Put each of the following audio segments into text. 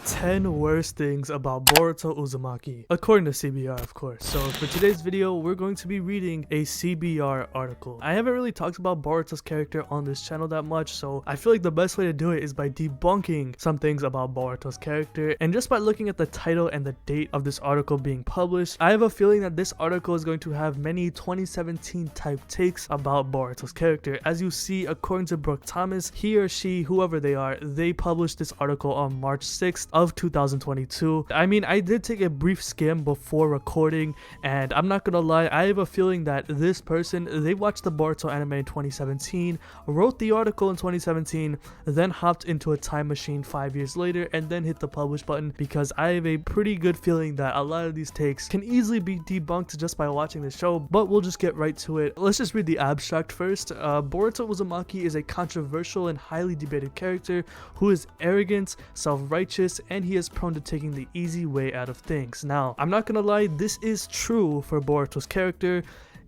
10 worst things about Boruto Uzumaki, according to CBR, of course. So for today's video, we're going to be reading a CBR article. I haven't really talked about Boruto's character on this channel that much, so I feel like the best way to do it is by debunking some things about Boruto's character. And just by looking at the title and the date of this article being published, I have a feeling that this article is going to have many 2017 type takes about Boruto's character. As you see, according to Brooke Thomas, he or she, whoever they are, they published this article on March 6th of 2022. I mean, I did take a brief skim before recording, and I'm not gonna lie, I have a feeling that this person, they watched the Boruto anime in 2017, wrote the article in 2017, then hopped into a time machine 5 years later and then hit the publish button, because I have a pretty good feeling that a lot of these takes can easily be debunked just by watching the show. But we'll just get right to it. Let's just read the abstract first. Boruto Uzumaki is a controversial and highly debated character who is arrogant, self-righteous, and he is prone to taking the easy way out of things. Now, I'm not gonna lie, this is true for Boruto's character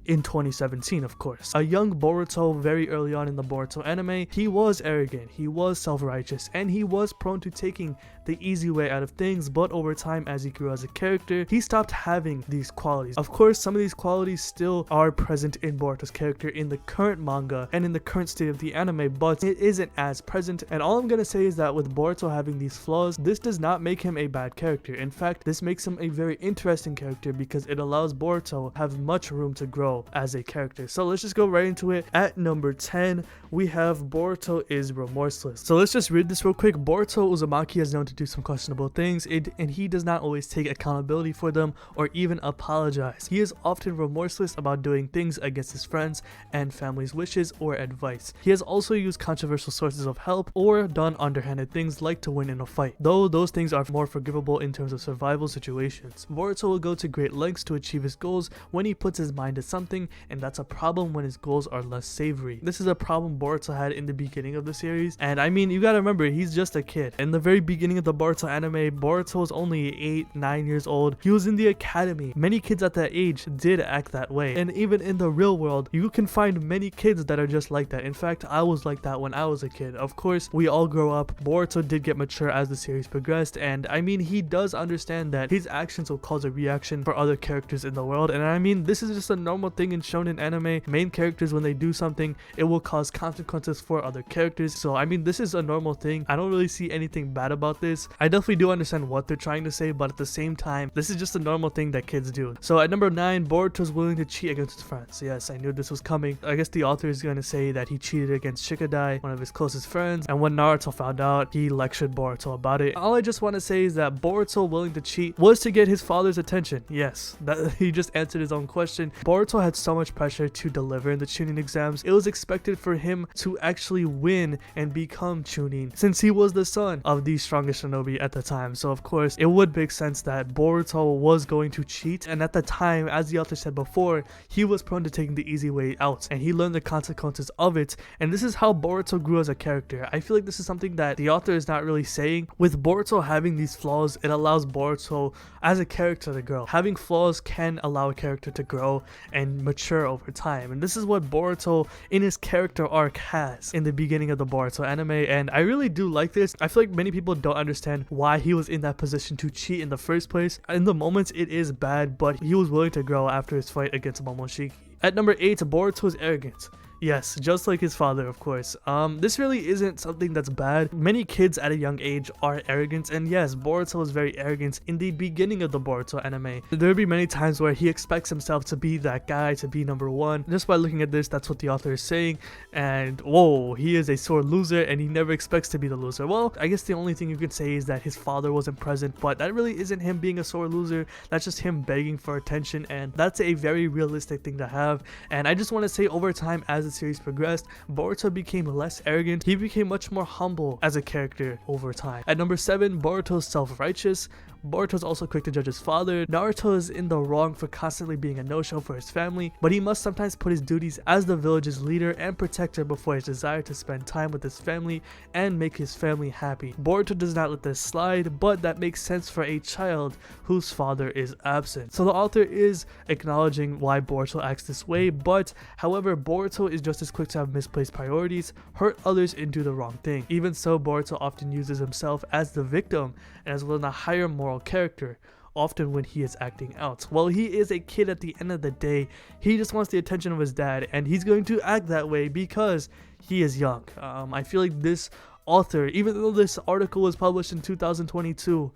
in 2017, of course. A young Boruto very early on in the Boruto anime, he was arrogant, he was self-righteous, and he was prone to taking the easy way out of things, but over time, as he grew as a character, he stopped having these qualities. Of course, some of these qualities still are present in Boruto's character in the current manga and in the current state of the anime, but it isn't as present. And all I'm gonna say is that with Boruto having these flaws, this does not make him a bad character. In fact, this makes him a very interesting character because it allows Boruto have much room to grow as a character. So let's just go right into it. At number 10, we have Boruto is remorseless. So let's just read this real quick. Boruto Uzumaki is known to do some questionable things, and he does not always take accountability for them or even apologize. He is often remorseless about doing things against his friends and family's wishes or advice. He has also used controversial sources of help or done underhanded things like to win in a fight, though those things are more forgivable in terms of survival situations. Boruto will go to great lengths to achieve his goals when he puts his mind to something, and that's a problem when his goals are less savory. This is a problem Boruto had in the beginning of the series, and I mean, you gotta remember, he's just a kid. In the very beginning of the Boruto anime, Boruto was only 8-9 years old. He was in the academy. Many kids at that age did act that way, and even in the real world, you can find many kids that are just like that. In fact, I was like that when I was a kid. Of course, we all grow up. Boruto did get mature as the series progressed, and I mean, he does understand that his actions will cause a reaction for other characters in the world, and I mean, this is just a normal thing in shonen anime. Main characters, when they do something, it will cause consequences for other characters. So I mean, this is a normal thing. I don't really see anything bad about this. I definitely do understand what they're trying to say, but at the same time, this is just a normal thing that kids do. So at number 9, Boruto is willing to cheat against his friends. Yes, I knew this was coming. I guess the author is going to say that he cheated against Shikadai, one of his closest friends, and when Naruto found out, he lectured Boruto about it. All I just want to say is that Boruto willing to cheat was to get his father's attention. Yes, that he just answered his own question. Boruto had so much pressure to deliver in the Chunin exams. It was expected for him to actually win and become Chunin, since he was the son of the strongest shinobi at the time. So of course, it would make sense that Boruto was going to cheat, and at the time, as the author said before, he was prone to taking the easy way out, and he learned the consequences of it, and this is how Boruto grew as a character. I feel like this is something that the author is not really saying. With Boruto having these flaws, it allows Boruto as a character to grow. Having flaws can allow a character to grow and mature over time, and this is what Boruto in his character arc has in the beginning of the Boruto anime, and I really do like this. I feel like many people don't understand why he was in that position to cheat in the first place. In the moments, it is bad, but he was willing to grow after his fight against Momoshiki. At number 8, Boruto is arrogant. Yes, just like his father, of course. This really isn't something that's bad. Many kids at a young age are arrogant, and yes, Boruto was very arrogant in the beginning of the Boruto anime. There will be many times where he expects himself to be that guy, to be number one. Just by looking at this, that's what the author is saying, and whoa, he is a sore loser, and he never expects to be the loser. Well, I guess the only thing you could say is that his father wasn't present, but that really isn't him being a sore loser. That's just him begging for attention, and that's a very realistic thing to have. And I just want to say, over time, as the series progressed, Boruto became less arrogant. He became much more humble as a character over time. At number 7, Boruto's self-righteous. Boruto is also quick to judge his father. Naruto is in the wrong for constantly being a no-show for his family, but he must sometimes put his duties as the village's leader and protector before his desire to spend time with his family and make his family happy. Boruto does not let this slide, but that makes sense for a child whose father is absent. So the author is acknowledging why Boruto acts this way, but however, Boruto is is just as quick to have misplaced priorities, hurt others, and do the wrong thing. Even so, Boruto often uses himself as the victim and as well as a higher moral character, often when he is acting out. Well, he is a kid at the end of the day. He just wants the attention of his dad, and he's going to act that way because he is young. I feel like this author, even though this article was published in 2022,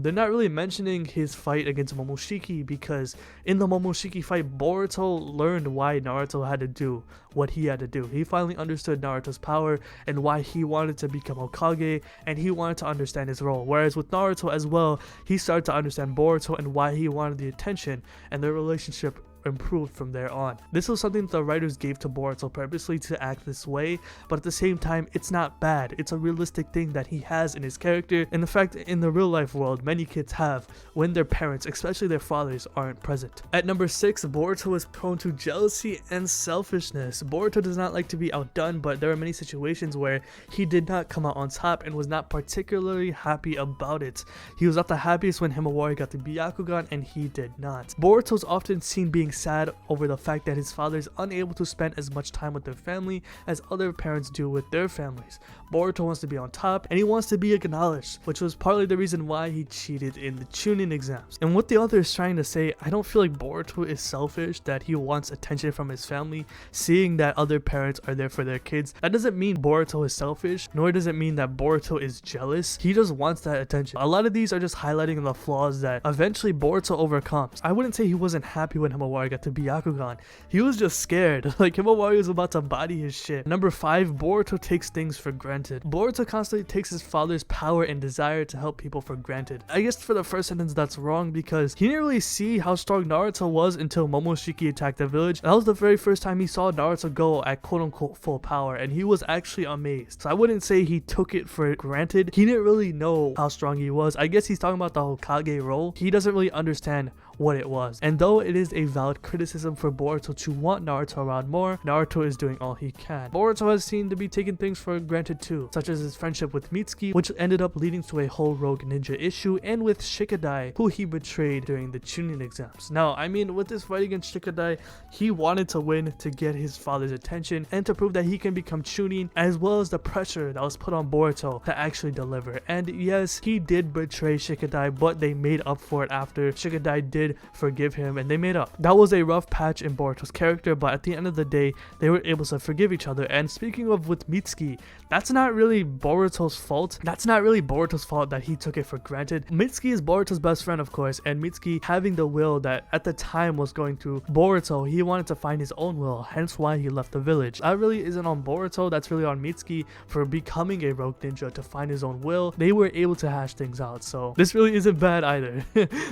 they're not really mentioning his fight against Momoshiki, because in the Momoshiki fight, Boruto learned why Naruto had to do what he had to do. He finally understood Naruto's power and why he wanted to become Hokage, and he wanted to understand his role. Whereas with Naruto as well, he started to understand Boruto and why he wanted the attention, and their relationship improved from there on. This was something that the writers gave to Boruto purposely to act this way, but at the same time, it's not bad. It's a realistic thing that he has in his character, and the fact in the real life world, many kids have when their parents, especially their fathers, aren't present. At number 6, Boruto is prone to jealousy and selfishness. Boruto does not like to be outdone, but there are many situations where he did not come out on top and was not particularly happy about it. He was not the happiest when Himawari got the Byakugan, and he did not. Boruto is often seen being sad over the fact that his father is unable to spend as much time with their family as other parents do with their families. Boruto wants to be on top, and he wants to be acknowledged, which was partly the reason why he cheated in the Chunin exams. And what the author is trying to say, I don't feel like Boruto is selfish, that he wants attention from his family, seeing that other parents are there for their kids. That doesn't mean Boruto is selfish, nor does it mean that Boruto is jealous. He just wants that attention. A lot of these are just highlighting the flaws that eventually Boruto overcomes. I wouldn't say he wasn't happy when Himawari got to Byakugan. He was just scared. Like, Himawari was about to body his shit. Number 5, Boruto takes things for granted. Boruto constantly takes his father's power and desire to help people for granted. I guess for the first sentence that's wrong, because he didn't really see how strong Naruto was until Momoshiki attacked the village. That was the very first time he saw Naruto go at quote-unquote full power, and he was actually amazed. So I wouldn't say he took it for granted. He didn't really know how strong he was. I guess he's talking about the Hokage role. He doesn't really understand what it was. And though it is a valid criticism for Boruto to want Naruto around more, Naruto is doing all he can. Boruto has seen to be taking things for granted too, such as his friendship with Mitsuki, which ended up leading to a whole rogue ninja issue, and with Shikadai, who he betrayed during the Chunin exams. Now, I mean, with this fight against Shikadai, he wanted to win to get his father's attention and to prove that he can become Chunin, as well as the pressure that was put on Boruto to actually deliver. And yes, he did betray Shikadai, but they made up for it after. Shikadai did forgive him, and they made up. That was a rough patch in Boruto's character, but at the end of the day, they were able to forgive each other. And speaking of with Mitsuki, that's not really Boruto's fault. That's not really Boruto's fault that he took it for granted. Mitsuki is Boruto's best friend, of course, and Mitsuki having the will that at the time was going to Boruto, he wanted to find his own will, hence why he left the village. That really isn't on Boruto, that's really on Mitsuki for becoming a rogue ninja to find his own will. They were able to hash things out, so this really isn't bad either.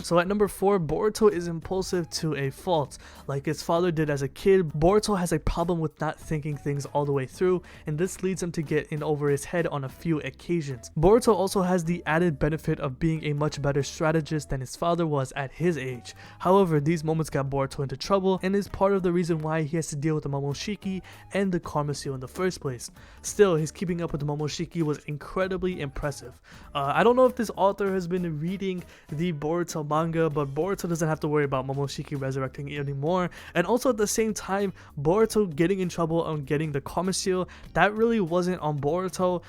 So at number 4, Boruto is impulsive to a fault. Like his father did as a kid, Boruto has a problem with not thinking things all the way through, and this leads him to get in over his head on a few occasions. Boruto also has the added benefit of being a much better strategist than his father was at his age. However, these moments got Boruto into trouble and is part of the reason why he has to deal with the Momoshiki and the Karma Seal in the first place. Still, his keeping up with the Momoshiki was incredibly impressive. I don't know if this author has been reading the Boruto manga, but Boruto doesn't have to worry about Momoshiki resurrecting anymore. And also at the same time, Boruto getting in trouble on getting the Karma Seal, that really wasn't on Boruto.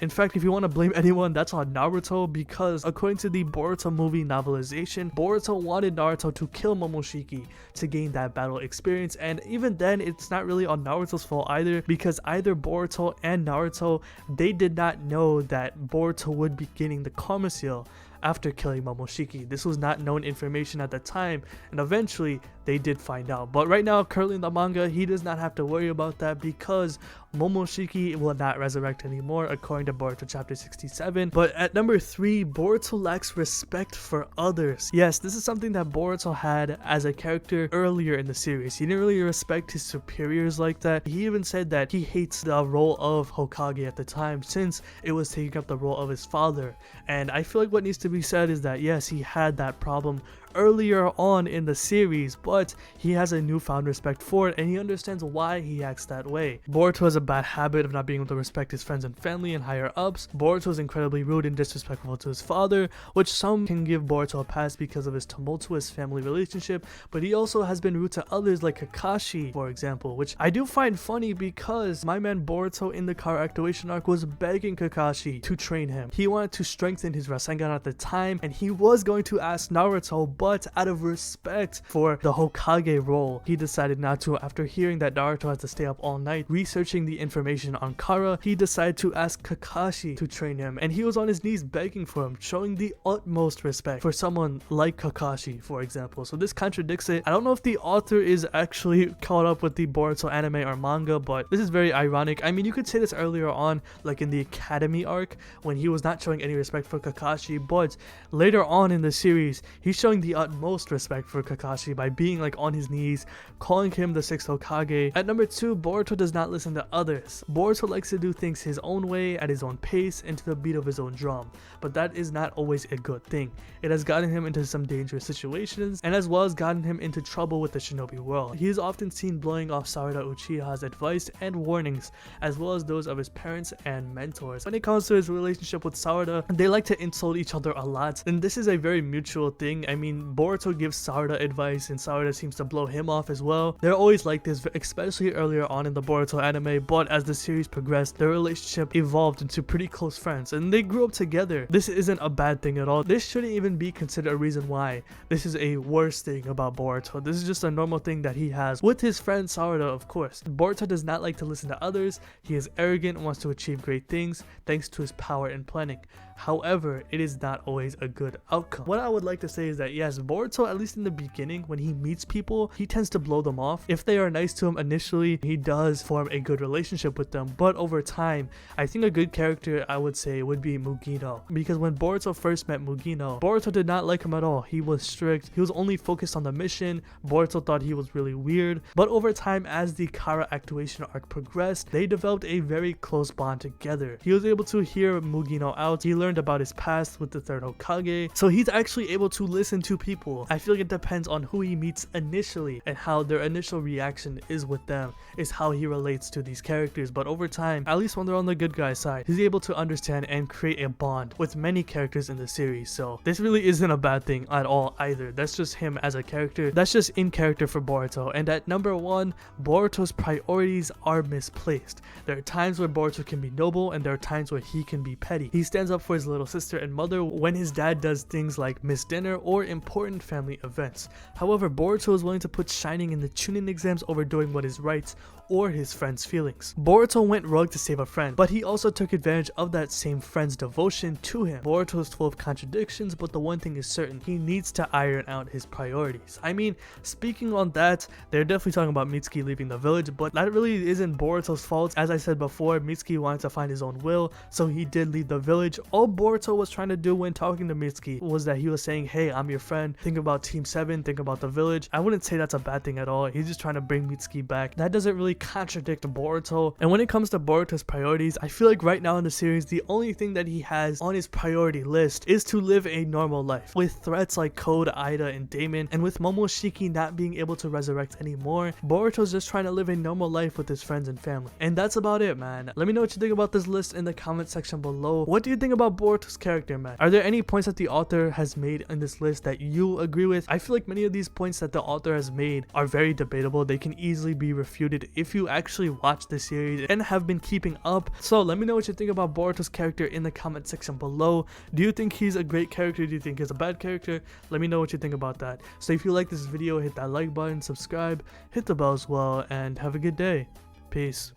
In fact, if you want to blame anyone, that's on Naruto, because according to the Boruto movie novelization, Boruto wanted Naruto to kill Momoshiki to gain that battle experience, and even then it's not really on Naruto's fault either, because either Boruto and Naruto, they did not know that Boruto would be getting the Karma Seal after killing Momoshiki. This was not known information at the time, and eventually they did find out. But right now, currently in the manga, he does not have to worry about that because Momoshiki will not resurrect anymore, according to Boruto chapter 67. But at number 3, Boruto lacks respect for others. Yes, this is something that Boruto had as a character earlier in the series. He didn't really respect his superiors like that. He even said that he hates the role of Hokage at the time, since it was taking up the role of his father. And I feel like what needs to be said is that yes, he had that problem earlier on in the series, but he has a newfound respect for it and he understands why he acts that way. Boruto has a bad habit of not being able to respect his friends and family and higher ups. Boruto is incredibly rude and disrespectful to his father, which some can give Boruto a pass because of his tumultuous family relationship, but he also has been rude to others like Kakashi, for example, which I do find funny because my man Boruto in the Kara activation arc was begging Kakashi to train him. He wanted to strengthen his Rasengan at the time and he was going to ask Naruto, but out of respect for the Hokage role, he decided not to. After hearing that Naruto had to stay up all night researching the information on Kara, he decided to ask Kakashi to train him, and he was on his knees begging for him, showing the utmost respect for someone like Kakashi, for example. So this contradicts it. I don't know if the author is actually caught up with the Boruto anime or manga, but this is very ironic. I mean, you could say this earlier on, like in the Academy arc, when he was not showing any respect for Kakashi, but later on in the series, he's showing the utmost respect for Kakashi by being like on his knees, calling him the 6th Hokage. At number 2, Boruto does not listen to others. Boruto likes to do things his own way, at his own pace, and to the beat of his own drum, but that is not always a good thing. It has gotten him into some dangerous situations, and as well as gotten him into trouble with the shinobi world. He is often seen blowing off Sarada Uchiha's advice and warnings, as well as those of his parents and mentors. When it comes to his relationship with Sarada, they like to insult each other a lot, and this is a very mutual thing. I mean, Boruto gives Sarada advice, and Sarada seems to blow him off as well. They're always like this, especially earlier on in the Boruto anime, but as the series progressed, their relationship evolved into pretty close friends, and they grew up together. This isn't a bad thing at all. This shouldn't even be considered a reason why this is a worse thing about Boruto. This is just a normal thing that he has with his friend Sarada, of course. Boruto does not like to listen to others. He is arrogant and wants to achieve great things thanks to his power and planning. However, it is not always a good outcome. What I would like to say is that yes, Boruto, at least in the beginning, when he meets people, he tends to blow them off. If they are nice to him initially, he does form a good relationship with them, but over time, I think a good character, I would say, would be Mugino, because when Boruto first met Mugino, Boruto did not like him at all. He was strict, he was only focused on the mission. Boruto thought he was really weird, but over time, as the Kara activation arc progressed, they developed a very close bond together. He was able to hear Mugino out. He learned about his past with the 3rd Hokage, so he's actually able to listen to people. I feel like it depends on who he meets initially and how their initial reaction is with them, is how he relates to these characters. But over time, at least when they're on the good guy side, he's able to understand and create a bond with many characters in the series. So this really isn't a bad thing at all either. That's just him as a character. That's just in character for Boruto. And at number 1, Boruto's priorities are misplaced. There are times where Boruto can be noble and there are times where he can be petty. He stands up for his little sister and mother when his dad does things like miss dinner or important family events. However, Boruto is willing to put shining in the Chunin exams over doing what is right or his friend's feelings. Boruto went rogue to save a friend, but he also took advantage of that same friend's devotion to him. Boruto is full of contradictions, but the one thing is certain, he needs to iron out his priorities. I mean, speaking on that, they're definitely talking about Mitsuki leaving the village, but that really isn't Boruto's fault. As I said before, Mitsuki wanted to find his own will, so he did leave the village. All Boruto was trying to do when talking to Mitsuki was that he was saying, hey, I'm your friend, think about Team 7, think about the village. I wouldn't say that's a bad thing at all. He's just trying to bring Mitsuki back. That doesn't really contradict Boruto. And when it comes to Boruto's priorities, I feel like right now in the series, the only thing that he has on his priority list is to live a normal life. With threats like Code, Ida, and Damon, and with Momoshiki not being able to resurrect anymore, Boruto's just trying to live a normal life with his friends and family. And that's about it, man. Let me know what you think about this list in the comment section below. What do you think about Boruto's character, man? Are there any points that the author has made in this list that you agree with? I feel like many of these points that the author has made are very debatable. They can easily be refuted if you actually watch the series and have been keeping up. So let me know what you think about Boruto's character in the comment section below. Do you think he's a great character? Do you think he's a bad character? Let me know what you think about that. So if you like this video, hit that like button, subscribe, hit the bell as well, and have a good day. Peace.